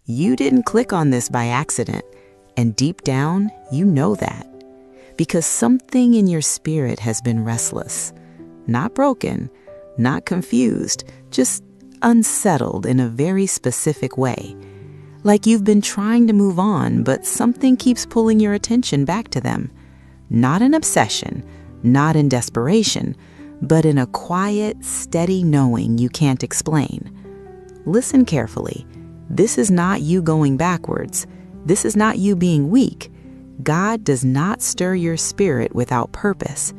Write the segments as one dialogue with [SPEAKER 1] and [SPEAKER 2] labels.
[SPEAKER 1] You didn't click on this by accident, and deep down, you know that. Because something in your spirit has been restless. Not broken, not confused, just unsettled in a very specific way. Like you've been trying to move on, but something keeps pulling your attention back to them. Not an obsession, not in desperation, but in a quiet, steady knowing you can't explain. Listen carefully. This is not you going backwards. This is not you being weak. God does not stir your spirit without purpose.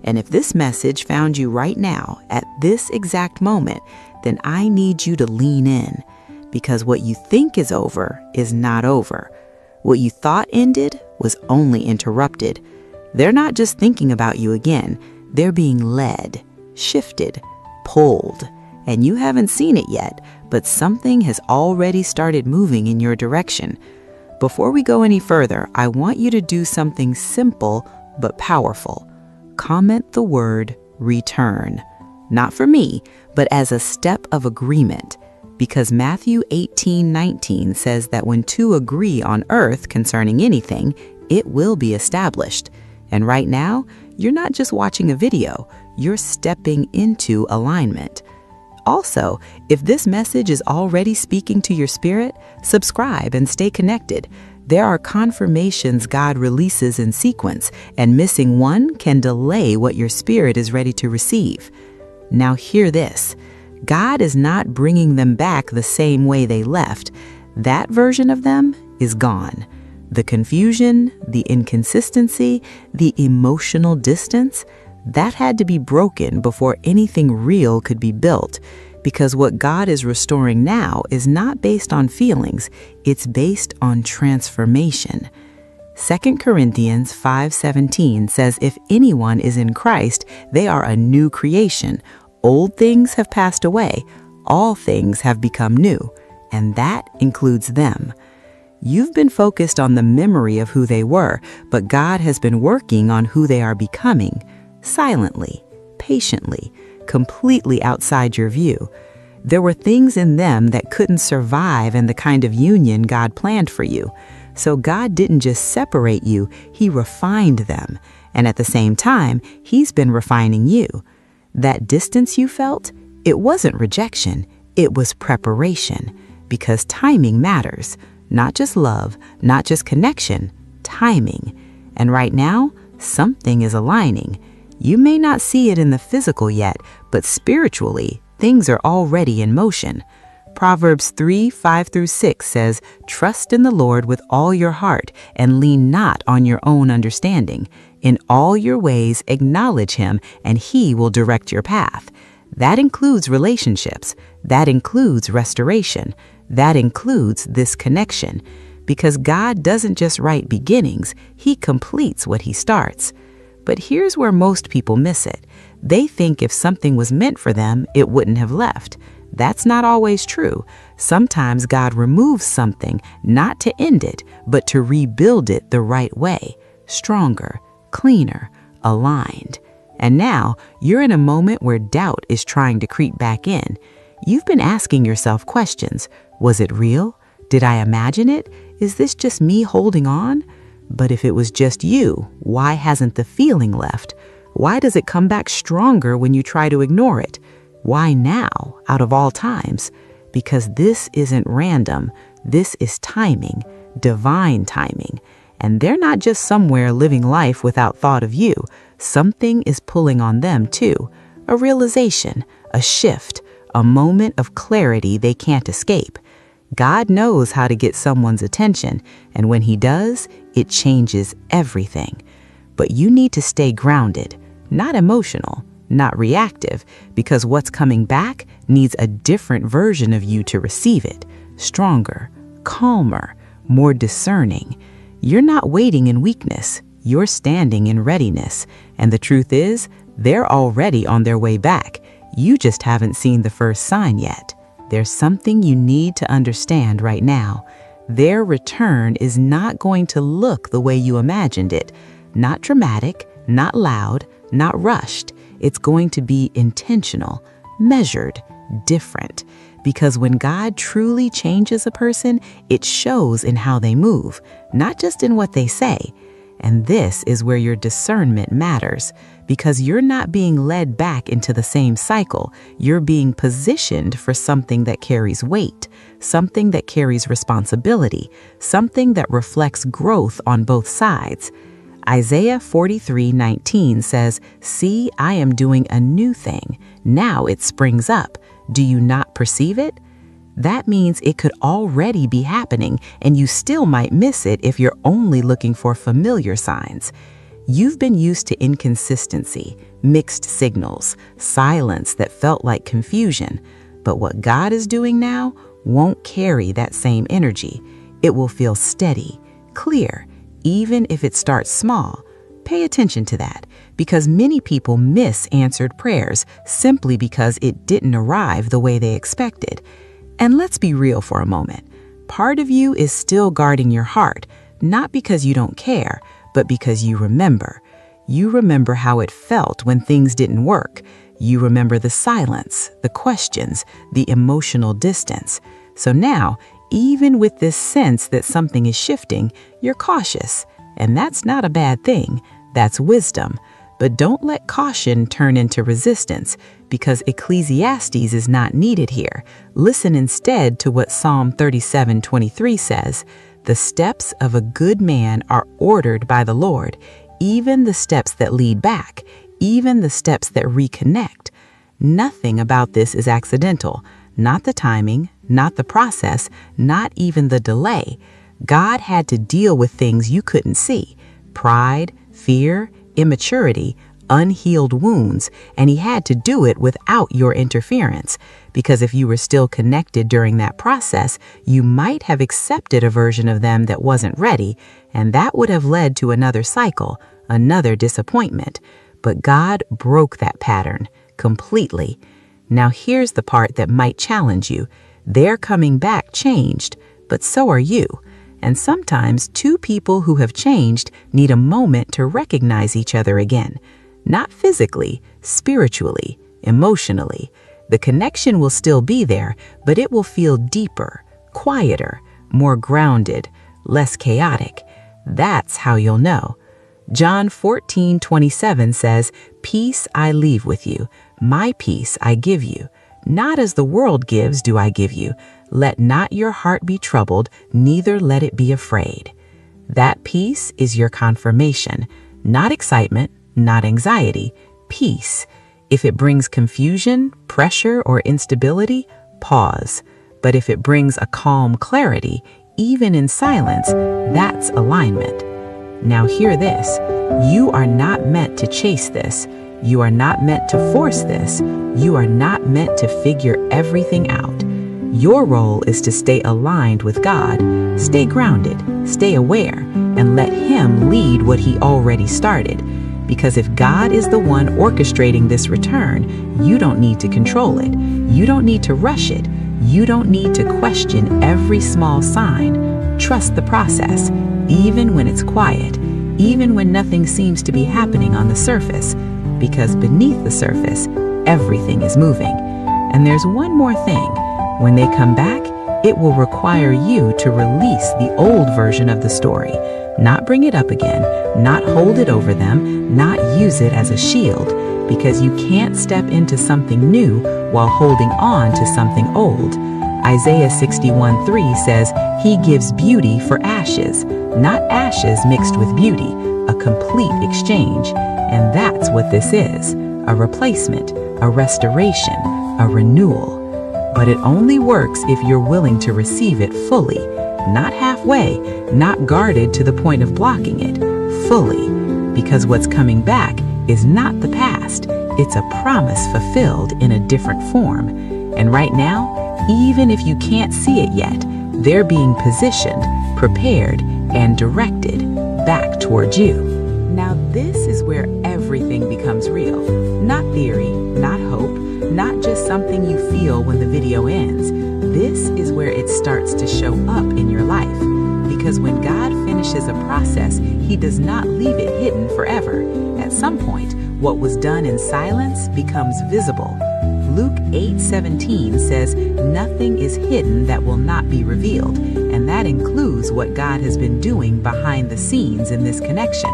[SPEAKER 1] And if this message found you right now, at this exact moment, then I need you to lean in. Because what you think is over is not over. What you thought ended was only interrupted. They're not just thinking about you again. They're being led, shifted, pulled. And you haven't seen it yet, but something has already started moving in your direction. Before we go any further, I want you to do something simple but powerful. Comment the word return. Not for me, but as a step of agreement. Because Matthew 18:19 says that when two agree on earth concerning anything, it will be established. And right now, you're not just watching a video, you're stepping into alignment. Also, if this message is already speaking to your spirit, subscribe and stay connected. There are confirmations God releases in sequence, and missing one can delay what your spirit is ready to receive. Now hear this. God is not bringing them back the same way they left. That version of them is gone. The confusion, the inconsistency, the emotional distance, that had to be broken before anything real could be built, because what God is restoring now is not based on feelings, it's based on transformation. 2 Corinthians 5:17 says, if anyone is in Christ, they are a new creation. Old things have passed away, all things have become new, and that includes them. You've been focused on the memory of who they were, but God has been working on who they are becoming, silently, patiently, completely outside your view. There were things in them that couldn't survive in the kind of union God planned for you. So God didn't just separate you, He refined them. And at the same time, He's been refining you. That distance you felt, it wasn't rejection, it was preparation. Because timing matters. Not just love, not just connection, timing. And right now, something is aligning. You may not see it in the physical yet, but spiritually, things are already in motion. Proverbs 3:5-6 says, trust in the Lord with all your heart and lean not on your own understanding. In all your ways acknowledge Him, and He will direct your path. That includes relationships. That includes restoration. That includes this connection. Because God doesn't just write beginnings, He completes what He starts. But here's where most people miss it. They think if something was meant for them, it wouldn't have left. That's not always true. Sometimes God removes something, not to end it, but to rebuild it the right way. Stronger, cleaner, aligned. And now you're in a moment where doubt is trying to creep back in. You've been asking yourself questions. Was it real? Did I imagine it? Is this just me holding on? But if it was just you, why hasn't the feeling left? Why does it come back stronger when you try to ignore it? Why now, out of all times? Because this isn't random. This is timing, divine timing. And they're not just somewhere living life without thought of you. Something is pulling on them too. A realization, a shift, a moment of clarity they can't escape. God knows how to get someone's attention, and when He does, it changes everything. But you need to stay grounded, not emotional, not reactive, because what's coming back needs a different version of you to receive it. Stronger, calmer, more discerning. You're not waiting in weakness. You're standing in readiness. And the truth is, they're already on their way back. You just haven't seen the first sign yet. There's something you need to understand right now. Their return is not going to look the way you imagined it. Not dramatic, not loud, not rushed. It's going to be intentional, measured, different. Because when God truly changes a person, it shows in how they move, not just in what they say. And this is where your discernment matters, because you're not being led back into the same cycle. You're being positioned for something that carries weight, something that carries responsibility, something that reflects growth on both sides. Isaiah 43:19 says, "See, I am doing a new thing. Now it springs up. Do you not perceive it?" That means it could already be happening, and you still might miss it if you're only looking for familiar signs. You've been used to inconsistency, mixed signals, silence that felt like confusion. But what God is doing now won't carry that same energy. It will feel steady, clear, even if it starts small. Pay attention to that, because many people miss answered prayers simply because it didn't arrive the way they expected. And let's be real for a moment. Part of you is still guarding your heart, not because you don't care, but because you remember. You remember how it felt when things didn't work. You remember the silence, the questions, the emotional distance. So now, even with this sense that something is shifting, you're cautious. And that's not a bad thing. That's wisdom. But don't let caution turn into resistance, because Ecclesiastes is not needed here. Listen instead to what Psalm 37:23 says. "The steps of a good man are ordered by the Lord, even the steps that lead back, even the steps that reconnect." Nothing about this is accidental. Not the timing, not the process, not even the delay. God had to deal with things you couldn't see: pride, fear, immaturity, unhealed wounds, and he had to do it without your interference. Because if you were still connected during that process, you might have accepted a version of them that wasn't ready, and that would have led to another cycle, another disappointment. But God broke that pattern completely. Now here's the part that might challenge you. They're coming back changed, but so are you. And sometimes two people who have changed need a moment to recognize each other again. Not physically, spiritually, emotionally. The connection will still be there, but it will feel deeper, quieter, more grounded, less chaotic. That's how you'll know. John 14:27 says, "Peace I leave with you, my peace I give you. Not as the world gives do I give you. Let not your heart be troubled, neither let it be afraid." That peace is your confirmation, not excitement, not anxiety, peace. If it brings confusion, pressure, or instability, pause. But if it brings a calm clarity, even in silence, that's alignment. Now hear this. You are not meant to chase this. You are not meant to force this. You are not meant to figure everything out. Your role is to stay aligned with God, stay grounded, stay aware, and let Him lead what He already started. Because if God is the one orchestrating this return, you don't need to control it. You don't need to rush it. You don't need to question every small sign. Trust the process, even when it's quiet, even when nothing seems to be happening on the surface. Because beneath the surface, everything is moving. And there's one more thing. When they come back, it will require you to release the old version of the story. Not bring it up again, not hold it over them, not use it as a shield, because you can't step into something new while holding on to something old. Isaiah 61:3 says, "He gives beauty for ashes," not ashes mixed with beauty, a complete exchange. And that's what this is, a replacement, a restoration, a renewal. But it only works if you're willing to receive it fully, not halfway, not guarded to the point of blocking it, fully. Because what's coming back is not the past, it's a promise fulfilled in a different form. And right now, even if you can't see it yet, they're being positioned, prepared, and directed back towards you. Now this is where everything becomes real. Not theory, not hope, not just something you feel when the video ends. This is where it starts to show up in your life. Because when God finishes a process, He does not leave it hidden forever. At some point, what was done in silence becomes visible. Luke 8:17 says, "Nothing is hidden that will not be revealed," and that includes what God has been doing behind the scenes in this connection.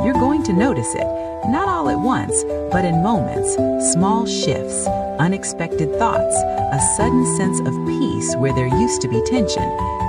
[SPEAKER 1] You're going to notice it, not all at once, but in moments, small shifts, unexpected thoughts, a sudden sense of peace where there used to be tension,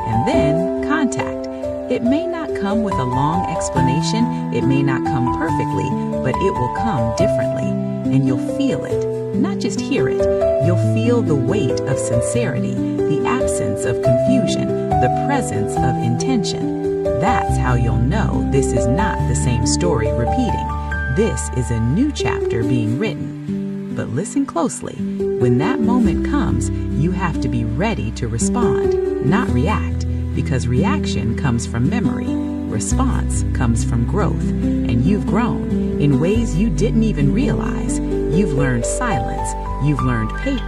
[SPEAKER 1] and then contact. It may not come with a long explanation, it may not come perfectly, but it will come differently, and you'll feel it, not just hear it. You'll feel the weight of sincerity, the absence of confusion, the presence of intention. That's how you'll know this is not the same story repeating. This is a new chapter being written. But listen closely. When that moment comes, you have to be ready to respond, not react, because reaction comes from memory. Response comes from growth, and you've grown in ways you didn't even realize. You've learned silence. You've learned patience.